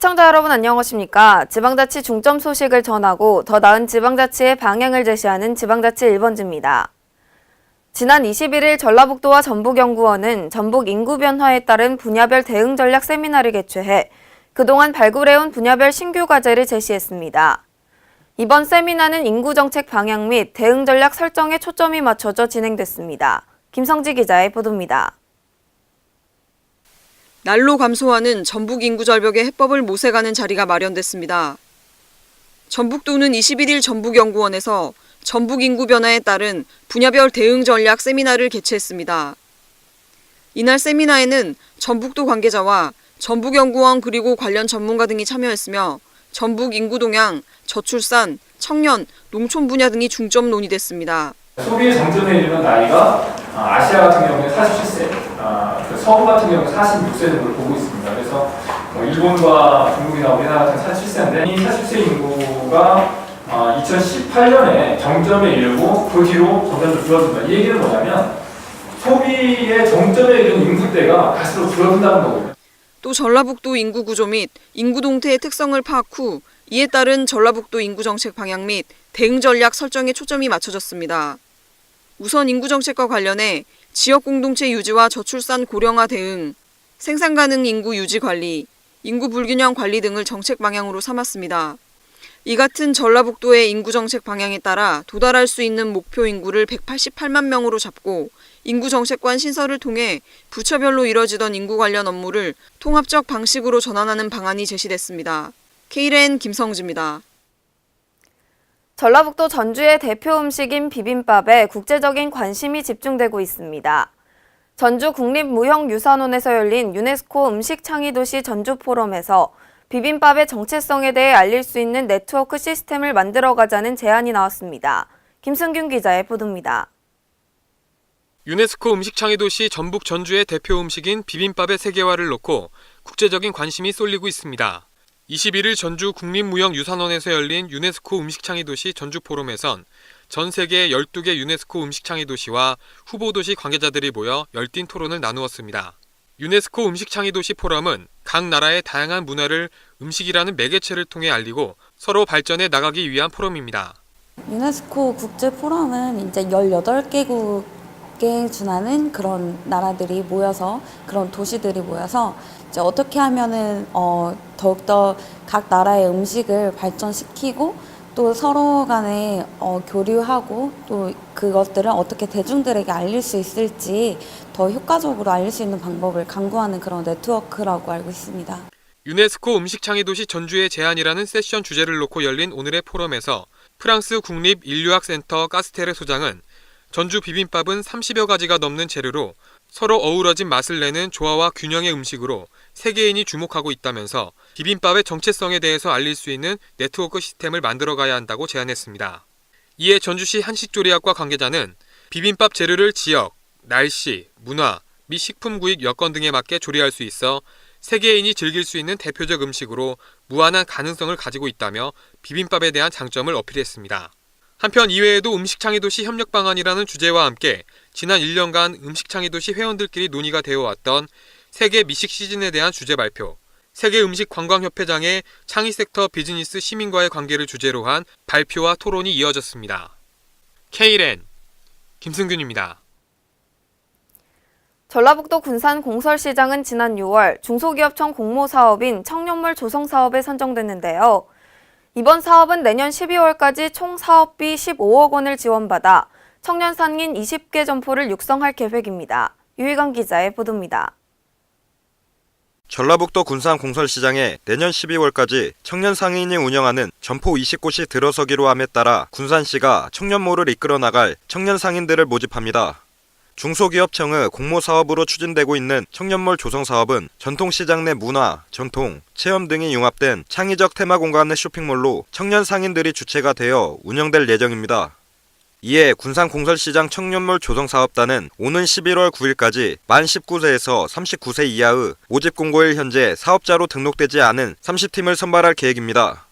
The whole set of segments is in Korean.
시청자 여러분 안녕하십니까? 지방자치 중점 소식을 전하고 더 나은 지방자치의 방향을 제시하는 지방자치 1번지입니다. 지난 21일 전라북도와 전북연구원은 전북 인구 변화에 따른 분야별 대응 전략 세미나를 개최해 그동안 발굴해온 분야별 신규 과제를 제시했습니다. 이번 세미나는 인구 정책 방향 및 대응 전략 설정에 초점이 맞춰져 진행됐습니다. 김성지 기자의 보도입니다. 날로 감소하는 전북 인구 절벽의 해법을 모색하는 자리가 마련됐습니다. 전북도는 21일 전북연구원에서 전북 인구 변화에 따른 분야별 대응 전략 세미나를 개최했습니다. 이날 세미나에는 전북도 관계자와 전북연구원 그리고 관련 전문가 등이 참여했으며 전북 인구 동향, 저출산, 청년, 농촌 분야 등이 중점 논의됐습니다. 소비의 정점에 이르는 나이가 아시아 같은 경우에 47세, 서구 같은 경우에 46세 정도를 보고 있습니다. 그래서 일본과 중국이나 우리나라 같은 47세인데 이 47세 인구가 2018년에 정점에 이르고 그 뒤로 점점 줄어든다. 이 얘기는 뭐냐면 소비의 정점에 이른 인구대가 갈수록 줄어든다는 거거든요. 또 전라북도 인구 구조 및 인구 동태의 특성을 파악 후 이에 따른 전라북도 인구 정책 방향 및 대응 전략 설정에 초점이 맞춰졌습니다. 우선 인구 정책과 관련해 지역 공동체 유지와 저출산 고령화 대응, 생산 가능 인구 유지 관리, 인구 불균형 관리 등을 정책 방향으로 삼았습니다. 이 같은 전라북도의 인구 정책 방향에 따라 도달할 수 있는 목표 인구를 188만 명으로 잡고 인구 정책관 신설을 통해 부처별로 이뤄지던 인구 관련 업무를 통합적 방식으로 전환하는 방안이 제시됐습니다. KLN 김성지입니다. 전라북도 전주의 대표 음식인 비빔밥에 국제적인 관심이 집중되고 있습니다. 전주 국립무형유산원에서 열린 유네스코 음식창의도시 전주포럼에서 비빔밥의 정체성에 대해 알릴 수 있는 네트워크 시스템을 만들어가자는 제안이 나왔습니다. 김승균 기자의 보도입니다. 유네스코 음식창의도시 전북 전주의 대표 음식인 비빔밥의 세계화를 놓고 국제적인 관심이 쏠리고 있습니다. 21일 전주 국립무형유산원에서 열린 유네스코 음식창의도시 전주포럼에선 전 세계 12개 유네스코 음식창의도시와 후보도시 관계자들이 모여 열띤 토론을 나누었습니다. 유네스코 음식창의도시 포럼은 각 나라의 다양한 문화를 음식이라는 매개체를 통해 알리고 서로 발전해 나가기 위한 포럼입니다. 유네스코 국제포럼은 이제 18개국에 준하는 그런 나라들이 모여서 그런 도시들이 모여서 이제 어떻게 하면은 더욱더 각 나라의 음식을 발전시키고 또 서로 간에 교류하고 또 그것들을 어떻게 대중들에게 알릴 수 있을지 더 효과적으로 알릴 수 있는 방법을 강구하는 그런 네트워크라고 알고 있습니다. 유네스코 음식창의도시 전주의 제안이라는 세션 주제를 놓고 열린 오늘의 포럼에서 프랑스 국립인류학센터 까스테레 소장은 전주 비빔밥은 30여 가지가 넘는 재료로 서로 어우러진 맛을 내는 조화와 균형의 음식으로 세계인이 주목하고 있다면서 비빔밥의 정체성에 대해서 알릴 수 있는 네트워크 시스템을 만들어가야 한다고 제안했습니다. 이에 전주시 한식조리학과 관계자는 비빔밥 재료를 지역, 날씨, 문화 및 식품 구입 여건 등에 맞게 조리할 수 있어 세계인이 즐길 수 있는 대표적 음식으로 무한한 가능성을 가지고 있다며 비빔밥에 대한 장점을 어필했습니다. 한편 이외에도 음식창의도시 협력방안이라는 주제와 함께 지난 1년간 음식창의도시 회원들끼리 논의가 되어왔던 세계 미식 시즌에 대한 주제 발표, 세계음식관광협회장의 창의섹터 비즈니스 시민과의 관계를 주제로 한 발표와 토론이 이어졌습니다. KLN 김승균입니다. 전라북도 군산 공설시장은 지난 6월 중소기업청 공모사업인 청년몰 조성사업에 선정됐는데요. 이번 사업은 내년 12월까지 총 사업비 15억 원을 지원받아 청년 상인 20개 점포를 육성할 계획입니다. 유희강 기자의 보도입니다. 전라북도 군산 공설시장에 내년 12월까지 청년 상인이 운영하는 점포 20곳이 들어서기로 함에 따라 군산시가 청년몰을 이끌어 나갈 청년 상인들을 모집합니다. 중소기업청의 공모사업으로 추진되고 있는 청년몰 조성사업은 전통시장 내 문화, 전통, 체험 등이 융합된 창의적 테마 공간의 쇼핑몰로 청년 상인들이 주체가 되어 운영될 예정입니다. 이에 군산 공설시장 청년몰 조성사업단은 오는 11월 9일까지 만 19세에서 39세 이하의 모집 공고일 현재 사업자로 등록되지 않은 30팀을 선발할 계획입니다.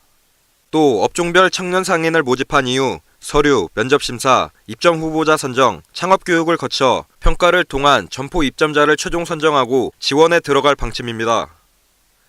또 업종별 청년 상인을 모집한 이후 서류, 면접심사, 입점 후보자 선정, 창업교육을 거쳐 평가를 통한 점포 입점자를 최종 선정하고 지원에 들어갈 방침입니다.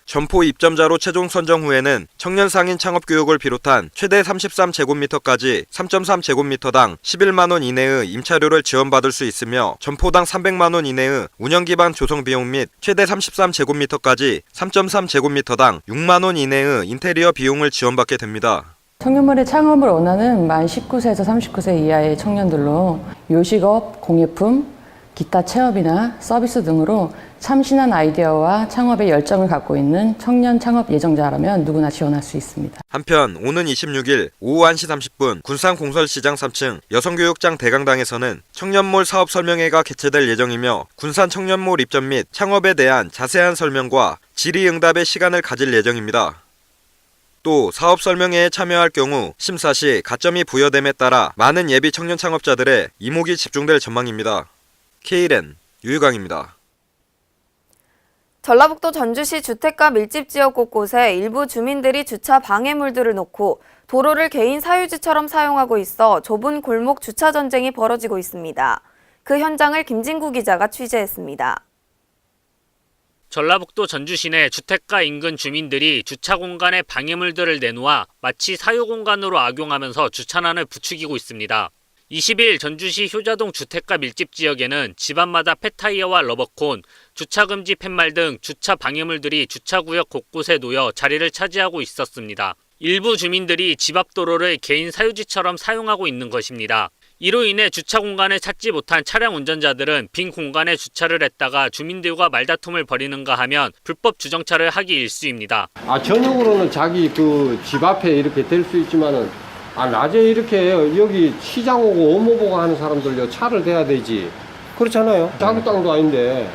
점포 입점자로 최종 선정 후에는 청년 상인 창업 교육을 비롯한 최대 33제곱미터까지 3.3제곱미터당 11만 원 이내의 임차료를 지원받을 수 있으며 점포당 300만 원 이내의 운영 기반 조성 비용 및 최대 33제곱미터까지 3.3제곱미터당 6만 원 이내의 인테리어 비용을 지원받게 됩니다. 청년몰의 창업을 원하는 만 19세에서 39세 이하의 청년들로 요식업, 공예품, 기타 체업이나 서비스 등으로 참신한 아이디어와 창업에 열정을 갖고 있는 청년 창업 예정자라면 누구나 지원할 수 있습니다. 한편 오는 26일 오후 1시 30분 군산 공설시장 3층 여성교육장 대강당에서는 청년몰 사업 설명회가 개최될 예정이며 군산 청년몰 입점 및 창업에 대한 자세한 설명과 질의응답의 시간을 가질 예정입니다. 또 사업 설명회에 참여할 경우 심사 시 가점이 부여됨에 따라 많은 예비 청년 창업자들의 이목이 집중될 전망입니다. K랜 유유광입니다. 전라북도 전주시 주택가 밀집 지역 곳곳에 일부 주민들이 주차 방해물들을 놓고 도로를 개인 사유지처럼 사용하고 있어 좁은 골목 주차 전쟁이 벌어지고 있습니다. 그 현장을 김진구 기자가 취재했습니다. 전라북도 전주시 내 주택가 인근 주민들이 주차 공간에 방해물들을 내놓아 마치 사유 공간으로 악용하면서 주차난을 부추기고 있습니다. 20일 전주시 효자동 주택가 밀집 지역에는 집안마다 폐타이어와 러버콘, 주차금지 팻말 등 주차 방해물들이 주차구역 곳곳에 놓여 자리를 차지하고 있었습니다. 일부 주민들이 집 앞 도로를 개인 사유지처럼 사용하고 있는 것입니다. 이로 인해 주차 공간을 찾지 못한 차량 운전자들은 빈 공간에 주차를 했다가 주민들과 말다툼을 벌이는가 하면 불법 주정차를 하기 일쑤입니다. 저녁으로는 자기 그 집 앞에 이렇게 될 수 있지만은 낮에 이렇게 여기 시장 오고 업무 보고 하는 사람들요 차를 대야 되지. 그렇잖아요. 자기 땅도 아닌데.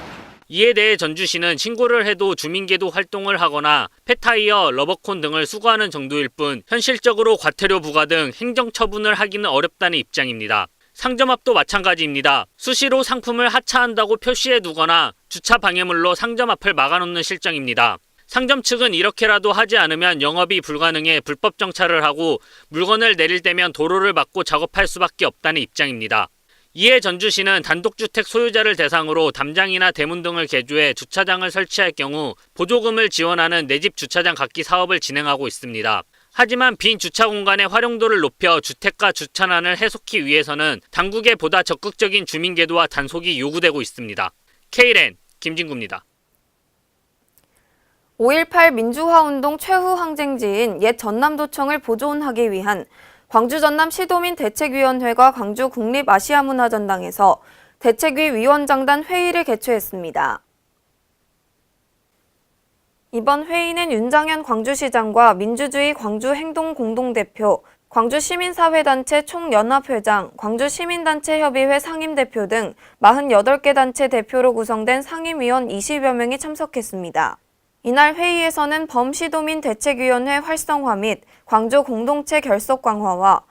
이에 대해 전주시는 신고를 해도 주민계도 활동을 하거나 폐타이어, 러버콘 등을 수거하는 정도일 뿐 현실적으로 과태료 부과 등 행정처분을 하기는 어렵다는 입장입니다. 상점 앞도 마찬가지입니다. 수시로 상품을 하차한다고 표시해 두거나 주차 방해물로 상점 앞을 막아놓는 실정입니다. 상점 측은 이렇게라도 하지 않으면 영업이 불가능해 불법 정차를 하고 물건을 내릴 때면 도로를 막고 작업할 수밖에 없다는 입장입니다. 이에 전주시는 단독주택 소유자를 대상으로 담장이나 대문 등을 개조해 주차장을 설치할 경우 보조금을 지원하는 내 집 주차장 갖기 사업을 진행하고 있습니다. 하지만 빈 주차 공간의 활용도를 높여 주택가 주차난을 해소하기 위해서는 당국의 보다 적극적인 주민계도와 단속이 요구되고 있습니다. K랜 김진구입니다. 5.18 민주화운동 최후 항쟁지인 옛 전남도청을 보존하기 위한 광주 전남 시도민 대책위원회가 광주 국립아시아문화전당에서 대책위 위원장단 회의를 개최했습니다. 이번 회의는 윤장현 광주시장과 민주주의 광주행동공동대표, 광주시민사회단체 총연합회장, 광주시민단체협의회 상임대표 등 48개 단체 대표로 구성된 상임위원 20여 명이 참석했습니다. 이날 회의에서는 범시도민 대책위원회 활성화 및 광주 공동체 결속 강화와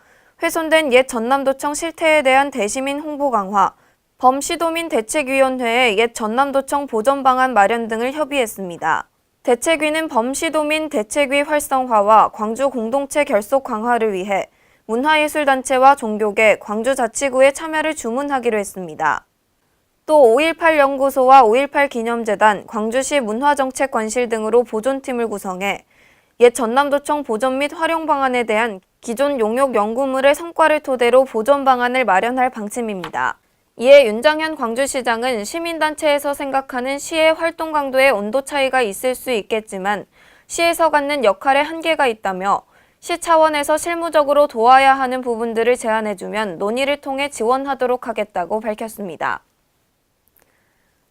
훼손된 옛 전남도청 실태에 대한 대시민 홍보 강화, 범시도민 대책위원회의 옛 전남도청 보전 방안 마련 등을 협의했습니다. 대책위는 범시도민 대책위 활성화와 광주 공동체 결속 강화를 위해 문화예술단체와 종교계, 광주자치구의 참여를 주문하기로 했습니다. 또 5.18 연구소와 5.18 기념재단, 광주시 문화정책관실 등으로 보존팀을 구성해 옛 전남도청 보존 및 활용 방안에 대한 기존 용역 연구물의 성과를 토대로 보존 방안을 마련할 방침입니다. 이에 윤장현 광주시장은 시민단체에서 생각하는 시의 활동 강도의 온도 차이가 있을 수 있겠지만 시에서 갖는 역할에 한계가 있다며 시 차원에서 실무적으로 도와야 하는 부분들을 제안해주면 논의를 통해 지원하도록 하겠다고 밝혔습니다.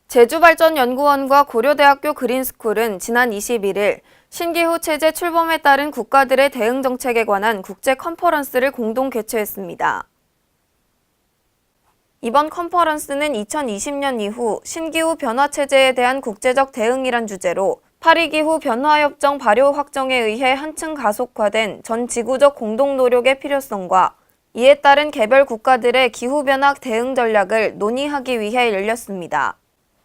제주발전연구원과 고려대학교 그린스쿨은 지난 21일 신기후 체제 출범에 따른 국가들의 대응 정책에 관한 국제 컨퍼런스를 공동 개최했습니다. 이번 컨퍼런스는 2020년 이후 신기후 변화 체제에 대한 국제적 대응이란 주제로 파리기후 변화협정 발효 확정에 의해 한층 가속화된 전 지구적 공동 노력의 필요성과 이에 따른 개별 국가들의 기후변화 대응 전략을 논의하기 위해 열렸습니다.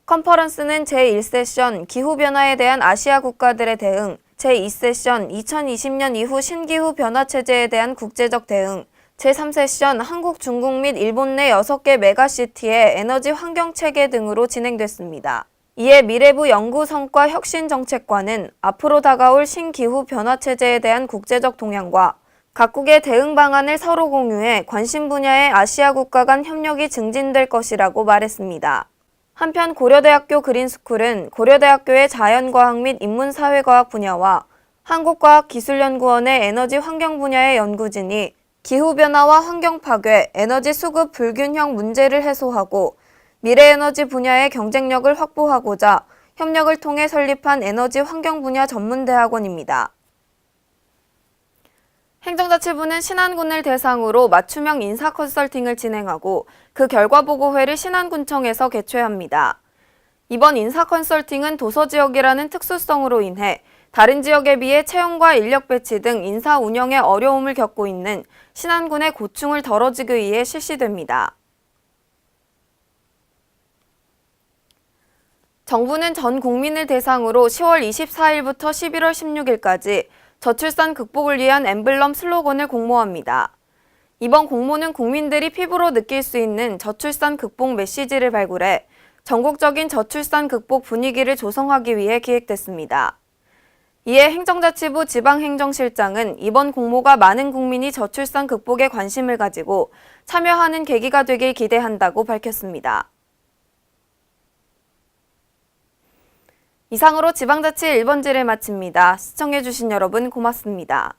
컨퍼런스는 제1세션 기후변화에 대한 아시아 국가들의 대응, 제2세션 2020년 이후 신기후 변화 체제에 대한 국제적 대응, 제3세션 한국, 중국 및 일본 내 6개 메가시티의 에너지 환경 체계 등으로 진행됐습니다. 이에 미래부 연구성과 혁신정책과는 앞으로 다가올 신기후 변화 체제에 대한 국제적 동향과 각국의 대응 방안을 서로 공유해 관심 분야의 아시아 국가 간 협력이 증진될 것이라고 말했습니다. 한편 고려대학교 그린스쿨은 고려대학교의 자연과학 및 인문사회과학 분야와 한국과학기술연구원의 에너지 환경 분야의 연구진이 기후변화와 환경파괴, 에너지 수급 불균형 문제를 해소하고 미래에너지 분야의 경쟁력을 확보하고자 협력을 통해 설립한 에너지 환경 분야 전문대학원입니다. 행정자치부는 신안군을 대상으로 맞춤형 인사 컨설팅을 진행하고 그 결과 보고회를 신안군청에서 개최합니다. 이번 인사 컨설팅은 도서지역이라는 특수성으로 인해 다른 지역에 비해 채용과 인력 배치 등 인사 운영에 어려움을 겪고 있는 신안군의 고충을 덜어주기 위해 실시됩니다. 정부는 전 국민을 대상으로 10월 24일부터 11월 16일까지 저출산 극복을 위한 엠블럼 슬로건을 공모합니다. 이번 공모는 국민들이 피부로 느낄 수 있는 저출산 극복 메시지를 발굴해 전국적인 저출산 극복 분위기를 조성하기 위해 기획됐습니다. 이에 행정자치부 지방행정실장은 이번 공모가 많은 국민이 저출산 극복에 관심을 가지고 참여하는 계기가 되길 기대한다고 밝혔습니다. 이상으로 지방자치 1번지를 마칩니다. 시청해주신 여러분 고맙습니다.